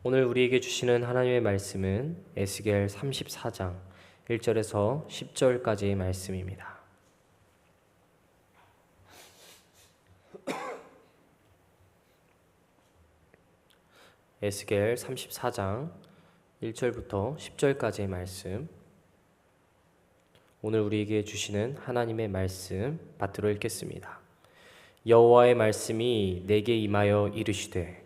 오늘 우리에게 주시는 하나님의 말씀은 에스겔 34장 1절에서 10절까지의 말씀입니다. 에스겔 34장 1절부터 10절까지의 말씀, 오늘 우리에게 주시는 하나님의 말씀 받들어 읽겠습니다. 여호와의 말씀이 내게 임하여 이르시되,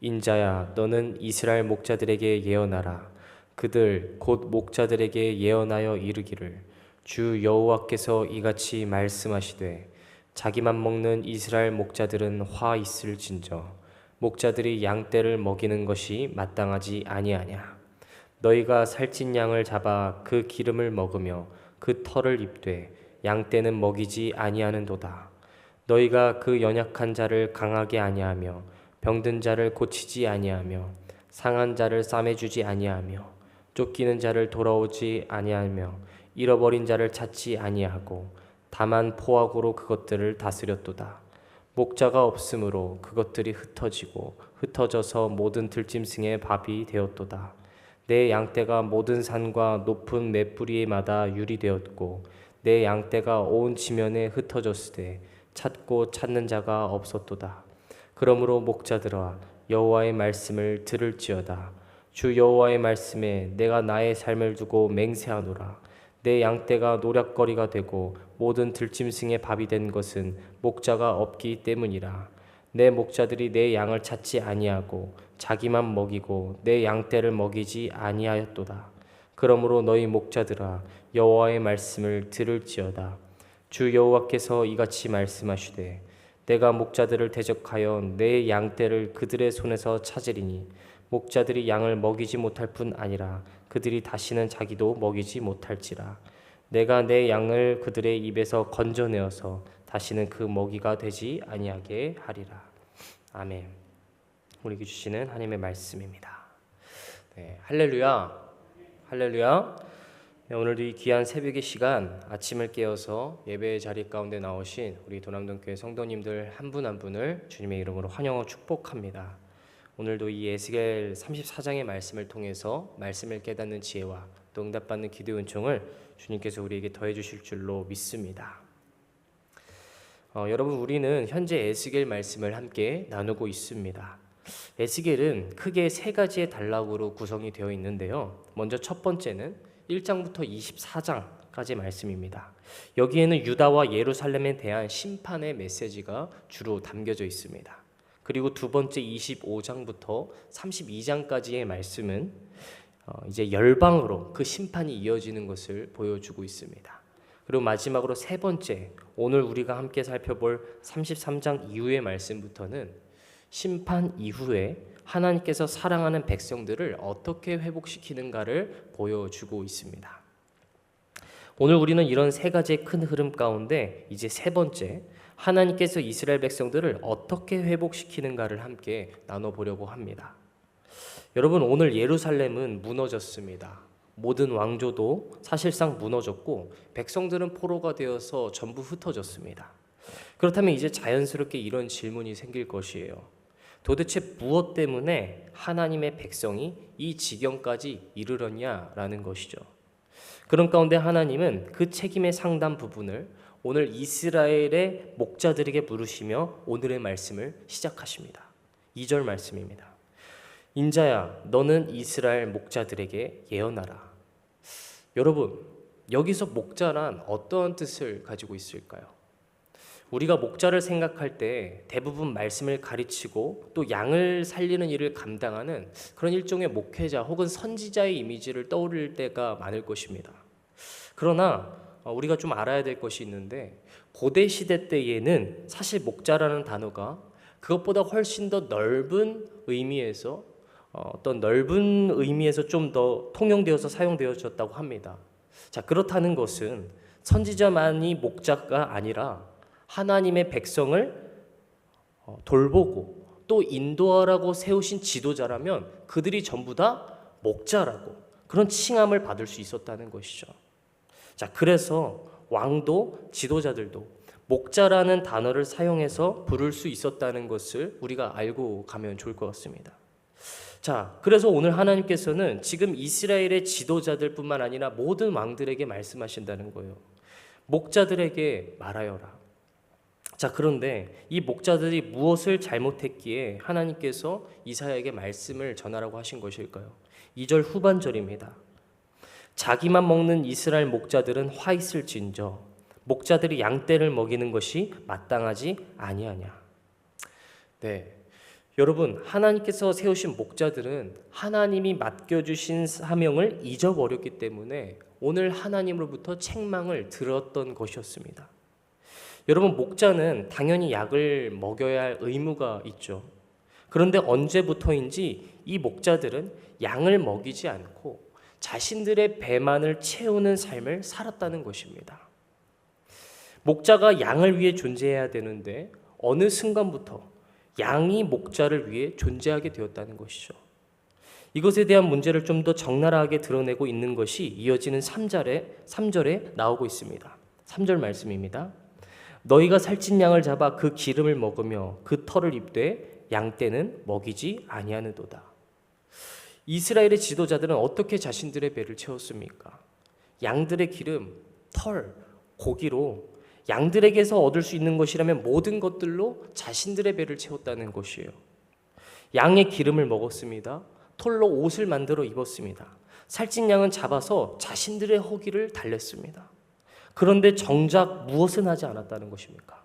인자야, 너는 이스라엘 목자들에게 예언하라. 그들 곧 목자들에게 예언하여 이르기를, 주 여호와께서 이같이 말씀하시되, 자기만 먹는 이스라엘 목자들은 화 있을진저 목자들이 양떼를 먹이는 것이 마땅하지 아니하냐. 너희가 살찐 양을 잡아 그 기름을 먹으며 그 털을 입되 양떼는 먹이지 아니하는도다. 너희가 그 연약한 자를 강하게 아니하며 병든 자를 고치지 아니하며 상한 자를 싸매주지 아니하며 쫓기는 자를 돌아오지 아니하며 잃어버린 자를 찾지 아니하고 다만 포악으로 그것들을 다스렸도다. 목자가 없으므로 그것들이 흩어져서 모든 들짐승의 밥이 되었도다. 내 양떼가 모든 산과 높은 맷뿌리마다 유리되었고 내 양떼가 온 지면에 흩어졌으되 찾고 찾는 자가 없었도다. 그러므로 목자들아, 여호와의 말씀을 들을지어다. 주 여호와의 말씀에 내가 나의 삶을 두고 맹세하노라. 내 양떼가 노략거리가 되고 모든 들짐승의 밥이 된 것은 목자가 없기 때문이라. 내 목자들이 내 양을 찾지 아니하고 자기만 먹이고 내 양떼를 먹이지 아니하였도다. 그러므로 너희 목자들아, 여호와의 말씀을 들을지어다. 주 여호와께서 이같이 말씀하시되, 내가 목자들을 대적하여 내 양떼를 그들의 손에서 찾으리니 목자들이 양을 먹이지 못할 뿐 아니라 그들이 다시는 자기도 먹이지 못할지라. 내가 내 양을 그들의 입에서 건져내어서 다시는 그 먹이가 되지 아니하게 하리라. 아멘. 우리에게 주시는 하나님의 말씀입니다. 할렐루야, 할렐루야. 오늘도 이 귀한 새벽의 시간, 아침을 깨어서 예배의 자리 가운데 나오신 우리 도남동교회 성도님들 한 분 한 분을 주님의 이름으로 환영하고 축복합니다. 오늘도 이 에스겔 34장의 말씀을 통해서 말씀을 깨닫는 지혜와 또 응답받는 기도의 은총을 주님께서 우리에게 더해 주실 줄로 믿습니다. 여러분, 우리는 현재 에스겔 말씀을 함께 나누고 있습니다. 에스겔은 크게 세 가지의 단락으로 구성이 되어 있는데요. 먼저 첫 번째는 1장부터 24장까지 말씀입니다. 여기에는 유다와 예루살렘에 대한 심판의 메시지가 주로 담겨져 있습니다. 그리고 두 번째 25장부터 32장까지의 말씀은 이제 열방으로 그 심판이 이어지는 것을 보여주고 있습니다. 그리고 마지막으로 세 번째, 오늘 우리가 함께 살펴볼 33장 이후의 말씀부터는 심판 이후에 하나님께서 사랑하는 백성들을 어떻게 회복시키는가를 보여주고 있습니다. 오늘 우리는 이런 세 가지의 큰 흐름 가운데 이제 세 번째, 하나님께서 이스라엘 백성들을 어떻게 회복시키는가를 함께 나눠보려고 합니다. 여러분, 오늘 예루살렘은 무너졌습니다. 모든 왕조도 사실상 무너졌고 백성들은 포로가 되어서 전부 흩어졌습니다. 그렇다면 이제 자연스럽게 이런 질문이 생길 것이에요. 도대체 무엇 때문에 하나님의 백성이 이 지경까지 이르렀냐라는 것이죠. 그런 가운데 하나님은 그 책임의 상당 부분을 오늘 이스라엘의 목자들에게 물으시며 오늘의 말씀을 시작하십니다. 2절 말씀입니다. 인자야, 너는 이스라엘 목자들에게 예언하라. 여러분, 여기서 목자란 어떠한 뜻을 가지고 있을까요? 우리가 목자를 생각할 때 대부분 말씀을 가르치고 또 양을 살리는 일을 감당하는 그런 일종의 목회자 혹은 선지자의 이미지를 떠올릴 때가 많을 것입니다. 그러나 우리가 좀 알아야 될 것이 있는데, 고대 시대 때에는 사실 목자라는 단어가 그것보다 훨씬 더 넓은 의미에서 좀 더 통용되어서 사용되어졌다고 합니다. 자, 그렇다는 것은 선지자만이 목자가 아니라 하나님의 백성을 돌보고 또 인도하라고 세우신 지도자라면 그들이 전부 다 목자라고 그런 칭함을 받을 수 있었다는 것이죠. 자, 그래서 왕도 지도자들도 목자라는 단어를 사용해서 부를 수 있었다는 것을 우리가 알고 가면 좋을 것 같습니다. 자, 그래서 오늘 하나님께서는 지금 이스라엘의 지도자들뿐만 아니라 모든 왕들에게 말씀하신다는 거예요. 목자들에게 말하여라. 자, 그런데 이 목자들이 무엇을 잘못했기에 하나님께서 이사야에게 말씀을 전하라고 하신 것일까요? 2절 후반절입니다. 자기만 먹는 이스라엘 목자들은 화 있을진저 목자들이 양떼를 먹이는 것이 마땅하지 아니하냐. 네, 여러분, 하나님께서 세우신 목자들은 하나님이 맡겨주신 사명을 잊어버렸기 때문에 오늘 하나님으로부터 책망을 들었던 것이었습니다. 여러분, 목자는 당연히 약을 먹여야 할 의무가 있죠. 그런데 언제부터인지 이 목자들은 양을 먹이지 않고 자신들의 배만을 채우는 삶을 살았다는 것입니다. 목자가 양을 위해 존재해야 되는데 어느 순간부터 양이 목자를 위해 존재하게 되었다는 것이죠. 이것에 대한 문제를 좀 더 적나라하게 드러내고 있는 것이 이어지는 3절에 나오고 있습니다. 3절 말씀입니다. 너희가 살찐 양을 잡아 그 기름을 먹으며 그 털을 입되 양떼는 먹이지 아니하는도다. 이스라엘의 지도자들은 어떻게 자신들의 배를 채웠습니까? 양들의 기름, 털, 고기로 양들에게서 얻을 수 있는 것이라면 모든 것들로 자신들의 배를 채웠다는 것이에요. 양의 기름을 먹었습니다. 털로 옷을 만들어 입었습니다. 살찐 양은 잡아서 자신들의 허기를 달랬습니다. 그런데 정작 무엇은 하지 않았다는 것입니까?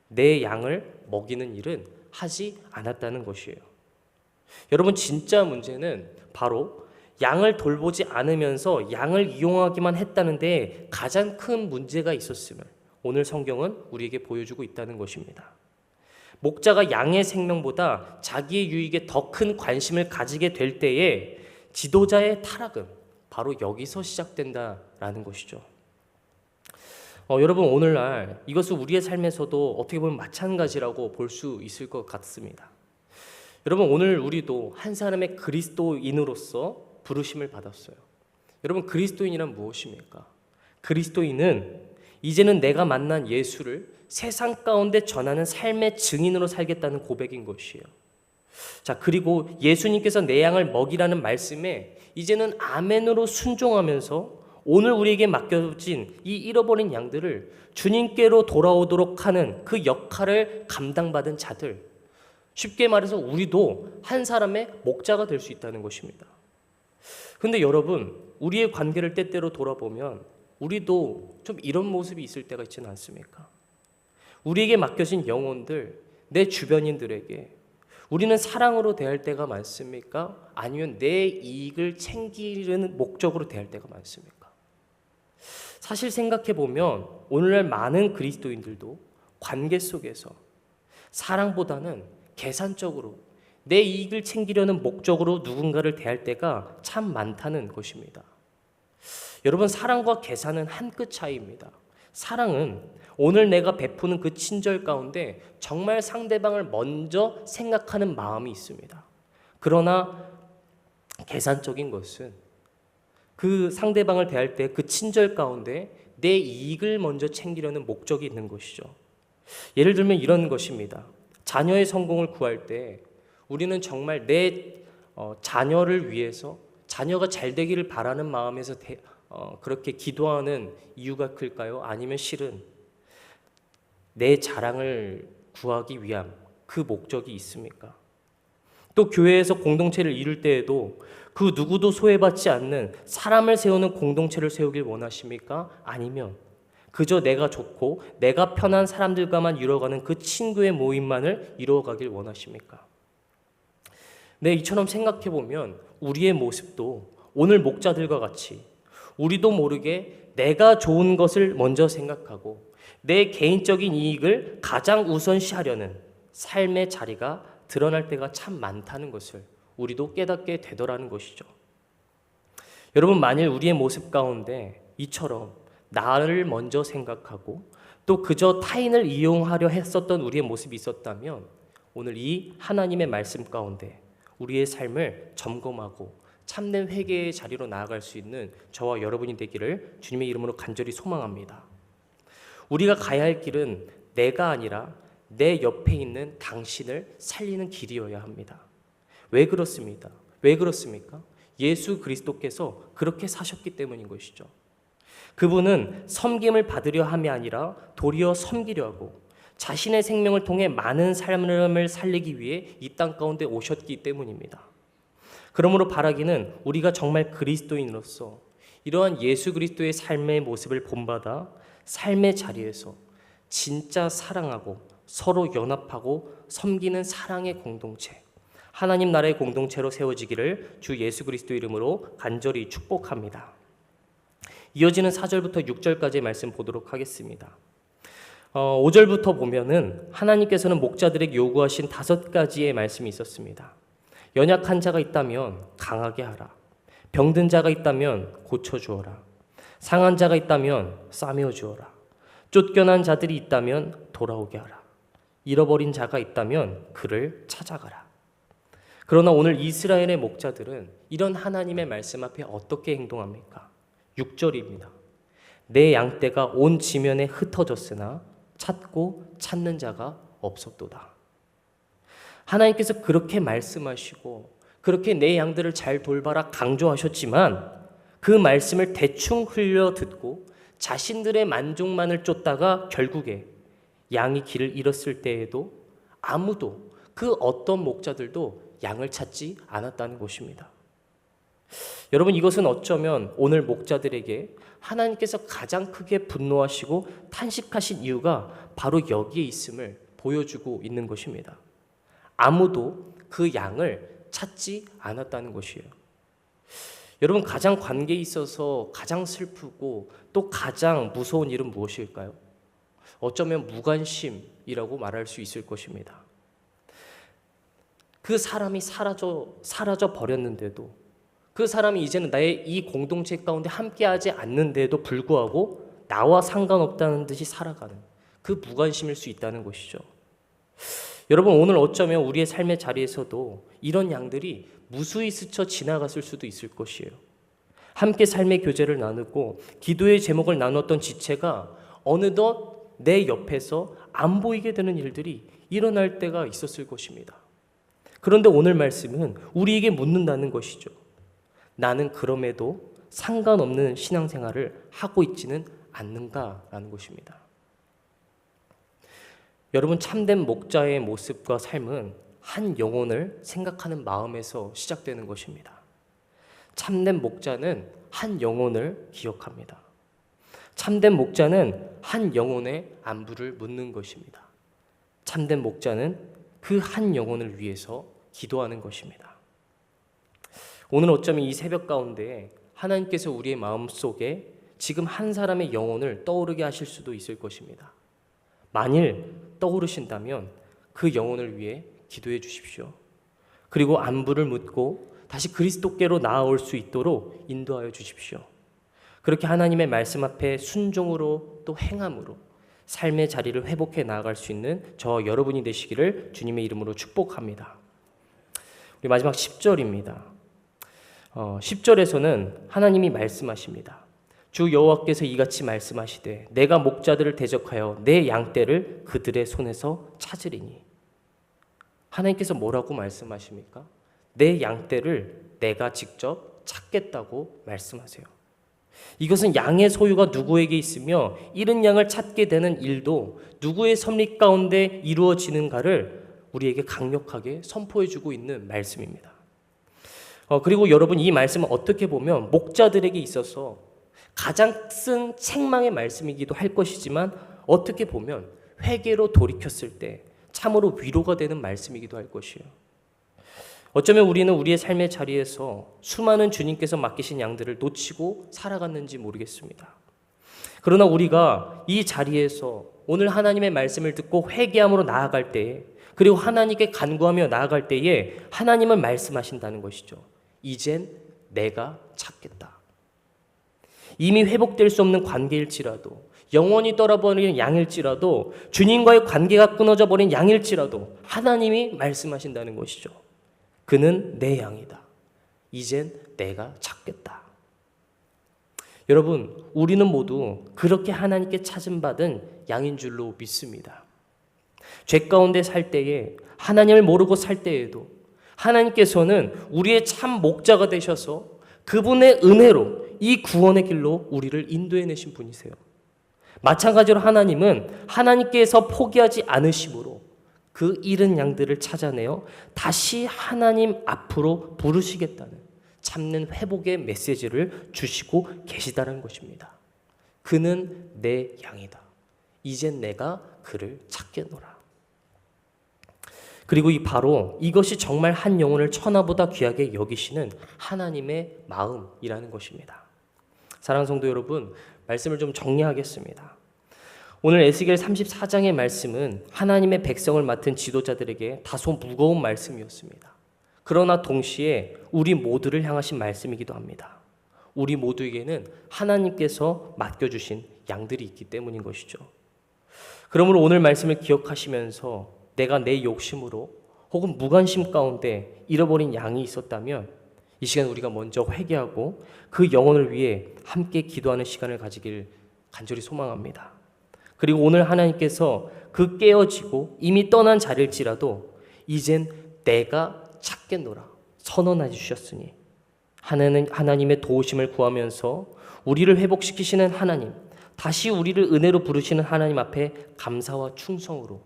내 양을 먹이는 일은 하지 않았다는 것이에요. 여러분, 진짜 문제는 바로 양을 돌보지 않으면서 양을 이용하기만 했다는 데 가장 큰 문제가 있었음을 오늘 성경은 우리에게 보여주고 있다는 것입니다. 목자가 양의 생명보다 자기의 유익에 더 큰 관심을 가지게 될 때에 지도자의 타락은 바로 여기서 시작된다라는 것이죠. 여러분, 오늘날 이것은 우리의 삶에서도 어떻게 보면 마찬가지라고 볼 수 있을 것 같습니다. 여러분, 오늘 우리도 한 사람의 그리스도인으로서 부르심을 받았어요. 여러분, 그리스도인이란 무엇입니까? 그리스도인은 이제는 내가 만난 예수를 세상 가운데 전하는 삶의 증인으로 살겠다는 고백인 것이에요. 자, 그리고 예수님께서 내 양을 먹이라는 말씀에 이제는 아멘으로 순종하면서 오늘 우리에게 맡겨진 이 잃어버린 양들을 주님께로 돌아오도록 하는 그 역할을 감당받은 자들, 쉽게 말해서 우리도 한 사람의 목자가 될 수 있다는 것입니다. 그런데 여러분, 우리의 관계를 때때로 돌아보면 우리도 좀 이런 모습이 있을 때가 있지는 않습니까? 우리에게 맡겨진 영혼들, 내 주변인들에게 우리는 사랑으로 대할 때가 많습니까? 아니면 내 이익을 챙기려는 목적으로 대할 때가 많습니까? 사실 생각해 보면 오늘날 많은 그리스도인들도 관계 속에서 사랑보다는 계산적으로 내 이익을 챙기려는 목적으로 누군가를 대할 때가 참 많다는 것입니다. 여러분, 사랑과 계산은 한 끗 차이입니다. 사랑은 오늘 내가 베푸는 그 친절 가운데 정말 상대방을 먼저 생각하는 마음이 있습니다. 그러나 계산적인 것은 그 상대방을 대할 때 그 친절 가운데 내 이익을 먼저 챙기려는 목적이 있는 것이죠. 예를 들면 이런 것입니다. 자녀의 성공을 구할 때 우리는 정말 내 자녀를 위해서 자녀가 잘 되기를 바라는 마음에서 그렇게 기도하는 이유가 클까요? 아니면 실은 내 자랑을 구하기 위한 그 목적이 있습니까? 또 교회에서 공동체를 이룰 때에도 그 누구도 소외받지 않는 사람을 세우는 공동체를 세우길 원하십니까? 아니면 그저 내가 좋고 내가 편한 사람들과만 이루어가는 그 친구의 모임만을 이루어가길 원하십니까? 네, 이처럼 생각해보면 우리의 모습도 오늘 목자들과 같이 우리도 모르게 내가 좋은 것을 먼저 생각하고 내 개인적인 이익을 가장 우선시하려는 삶의 자리가 드러날 때가 참 많다는 것을 우리도 깨닫게 되더라는 것이죠. 여러분, 만일 우리의 모습 가운데 이처럼 나를 먼저 생각하고 또 그저 타인을 이용하려 했었던 우리의 모습이 있었다면 오늘 이 하나님의 말씀 가운데 우리의 삶을 점검하고 참된 회개의 자리로 나아갈 수 있는 저와 여러분이 되기를 주님의 이름으로 간절히 소망합니다. 우리가 가야 할 길은 내가 아니라 내 옆에 있는 당신을 살리는 길이어야 합니다. 왜 그렇습니다? 왜 그렇습니까? 예수 그리스도께서 그렇게 사셨기 때문인 것이죠. 그분은 섬김을 받으려 함이 아니라 도리어 섬기려 하고 자신의 생명을 통해 많은 삶을 살리기 위해 이 땅 가운데 오셨기 때문입니다. 그러므로 바라기는 우리가 정말 그리스도인으로서 이러한 예수 그리스도의 삶의 모습을 본받아 삶의 자리에서 진짜 사랑하고 서로 연합하고 섬기는 사랑의 공동체, 하나님 나라의 공동체로 세워지기를 주 예수 그리스도 이름으로 간절히 축복합니다. 이어지는 4절부터 6절까지의 말씀 보도록 하겠습니다. 5절부터 보면은 하나님께서는 목자들에게 요구하신 5가지의 말씀이 있었습니다. 연약한 자가 있다면 강하게 하라. 병든 자가 있다면 고쳐주어라. 상한 자가 있다면 싸매어 주어라. 쫓겨난 자들이 있다면 돌아오게 하라. 잃어버린 자가 있다면 그를 찾아가라. 그러나 오늘 이스라엘의 목자들은 이런 하나님의 말씀 앞에 어떻게 행동합니까? 6절입니다. 내 양떼가 온 지면에 흩어졌으나 찾고 찾는 자가 없었도다. 하나님께서 그렇게 말씀하시고 그렇게 내 양들을 잘 돌봐라 강조하셨지만 그 말씀을 대충 흘려 듣고 자신들의 만족만을 쫓다가 결국에 양이 길을 잃었을 때에도 아무도 그 어떤 목자들도 양을 찾지 않았다는 것입니다. 여러분, 이것은 어쩌면 오늘 목자들에게 하나님께서 가장 크게 분노하시고 탄식하신 이유가 바로 여기에 있음을 보여주고 있는 것입니다. 아무도 그 양을 찾지 않았다는 것이에요. 여러분, 가장 관계에 있어서 가장 슬프고 또 가장 무서운 일은 무엇일까요? 어쩌면 무관심이라고 말할 수 있을 것입니다. 그 사람이 사라져 버렸는데도, 그 사람이 이제는 나의 이 공동체 가운데 함께하지 않는데도 불구하고 나와 상관없다는 듯이 살아가는 그 무관심일 수 있다는 것이죠. 여러분, 오늘 어쩌면 우리의 삶의 자리에서도 이런 양들이 무수히 스쳐 지나갔을 수도 있을 것이에요. 함께 삶의 교제를 나누고 기도의 제목을 나눴던 지체가 어느덧 내 옆에서 안 보이게 되는 일들이 일어날 때가 있었을 것입니다. 그런데 오늘 말씀은 우리에게 묻는다는 것이죠. 나는 그럼에도 상관없는 신앙생활을 하고 있지는 않는가라는 것입니다. 여러분, 참된 목자의 모습과 삶은 한 영혼을 생각하는 마음에서 시작되는 것입니다. 참된 목자는 한 영혼을 기억합니다. 참된 목자는 한 영혼의 안부를 묻는 것입니다. 참된 목자는 그 한 영혼을 위해서 기도하는 것입니다. 오늘 어쩌면 이 새벽 가운데 하나님께서 우리의 마음속에 지금 한 사람의 영혼을 떠오르게 하실 수도 있을 것입니다. 만일 떠오르신다면 그 영혼을 위해 기도해 주십시오. 그리고 안부를 묻고 다시 그리스도께로 나아올 수 있도록 인도하여 주십시오. 그렇게 하나님의 말씀 앞에 순종으로 또 행함으로 삶의 자리를 회복해 나아갈 수 있는 저와 여러분이 되시기를 주님의 이름으로 축복합니다. 우리 마지막 10절입니다. 10절에서는 하나님이 말씀하십니다. 주 여호와께서 이같이 말씀하시되 내가 목자들을 대적하여 내 양떼를 그들의 손에서 찾으리니. 하나님께서 뭐라고 말씀하십니까? 내 양떼를 내가 직접 찾겠다고 말씀하세요. 이것은 양의 소유가 누구에게 있으며 잃은 양을 찾게 되는 일도 누구의 섭리 가운데 이루어지는가를 우리에게 강력하게 선포해주고 있는 말씀입니다. 그리고 여러분, 이 말씀은 어떻게 보면 목자들에게 있어서 가장 쓴 책망의 말씀이기도 할 것이지만 어떻게 보면 회개로 돌이켰을 때 참으로 위로가 되는 말씀이기도 할 것이에요. 어쩌면 우리는 우리의 삶의 자리에서 수많은 주님께서 맡기신 양들을 놓치고 살아갔는지 모르겠습니다. 그러나 우리가 이 자리에서 오늘 하나님의 말씀을 듣고 회개함으로 나아갈 때에, 그리고 하나님께 간구하며 나아갈 때에 하나님은 말씀하신다는 것이죠. 이젠 내가 찾겠다. 이미 회복될 수 없는 관계일지라도, 영원히 떠나버린 양일지라도, 주님과의 관계가 끊어져 버린 양일지라도 하나님이 말씀하신다는 것이죠. 그는 내 양이다. 이젠 내가 찾겠다. 여러분, 우리는 모두 그렇게 하나님께 찾음받은 양인 줄로 믿습니다. 죄 가운데 살 때에, 하나님을 모르고 살 때에도, 하나님께서는 우리의 참 목자가 되셔서 그분의 은혜로 이 구원의 길로 우리를 인도해내신 분이세요. 마찬가지로 하나님은 하나님께서 포기하지 않으심으로 그 잃은 양들을 찾아내어 다시 하나님 앞으로 부르시겠다는 참는 회복의 메시지를 주시고 계시다는 것입니다. 그는 내 양이다. 이젠 내가 그를 찾겠노라. 그리고 바로 이것이 정말 한 영혼을 천하보다 귀하게 여기시는 하나님의 마음이라는 것입니다. 사랑하는 성도 여러분, 말씀을 좀 정리하겠습니다. 오늘 에스겔 34장의 말씀은 하나님의 백성을 맡은 지도자들에게 다소 무거운 말씀이었습니다. 그러나 동시에 우리 모두를 향하신 말씀이기도 합니다. 우리 모두에게는 하나님께서 맡겨주신 양들이 있기 때문인 것이죠. 그러므로 오늘 말씀을 기억하시면서 내가 내 욕심으로 혹은 무관심 가운데 잃어버린 양이 있었다면 이 시간 우리가 먼저 회개하고 그 영혼을 위해 함께 기도하는 시간을 가지길 간절히 소망합니다. 그리고 오늘 하나님께서 그 깨어지고 이미 떠난 자릴지라도 이젠 내가 찾겠노라 선언해 주셨으니 하나님의 도우심을 구하면서 우리를 회복시키시는 하나님, 다시 우리를 은혜로 부르시는 하나님 앞에 감사와 충성으로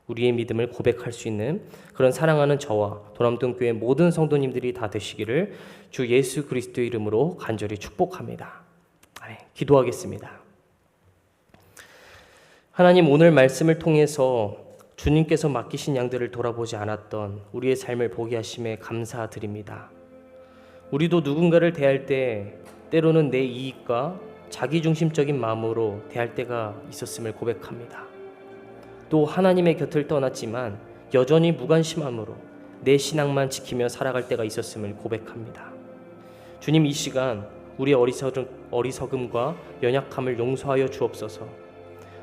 우리의 믿음을 고백할 수 있는 그런 사랑하는 저와 도남동교회 모든 성도님들이 다 되시기를 주 예수 그리스도의 이름으로 간절히 축복합니다. 기도하겠습니다. 하나님, 오늘 말씀을 통해서 주님께서 맡기신 양들을 돌아보지 않았던 우리의 삶을 보게 하심에 감사드립니다. 우리도 누군가를 대할 때 때로는 내 이익과 자기중심적인 마음으로 대할 때가 있었음을 고백합니다. 또 하나님의 곁을 떠났지만 여전히 무관심함으로 내 신앙만 지키며 살아갈 때가 있었음을 고백합니다. 주님, 이 시간 우리의 어리석음과 연약함을 용서하여 주옵소서.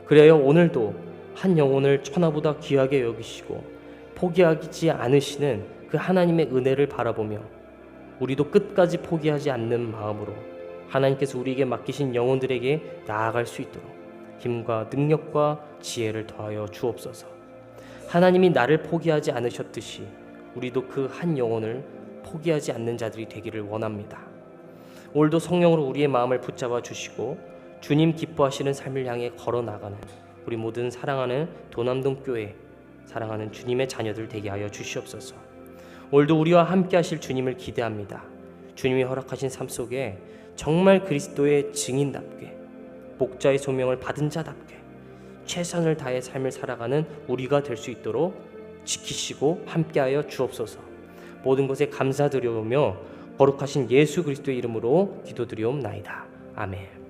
그래야 오늘도 한 영혼을 천하보다 귀하게 여기시고 포기하지 않으시는 그 하나님의 은혜를 바라보며 우리도 끝까지 포기하지 않는 마음으로 하나님께서 우리에게 맡기신 영혼들에게 나아갈 수 있도록 힘과 능력과 지혜를 더하여 주옵소서. 하나님이 나를 포기하지 않으셨듯이 우리도 그 한 영혼을 포기하지 않는 자들이 되기를 원합니다. 오늘도 성령으로 우리의 마음을 붙잡아 주시고 주님 기뻐하시는 삶을 향해 걸어나가는 우리 모든 사랑하는 도남동교회, 사랑하는 주님의 자녀들 되게 하여 주시옵소서. 오늘도 우리와 함께 하실 주님을 기대합니다. 주님이 허락하신 삶 속에 정말 그리스도의 증인답게 목자의 소명을 받은 자답게 최선을 다해 삶을 살아가는 우리가 될 수 있도록 지키시고 함께하여 주옵소서. 모든 것에 감사드리오며 거룩하신 예수 그리스도의 이름으로 기도드리옵나이다. 아멘.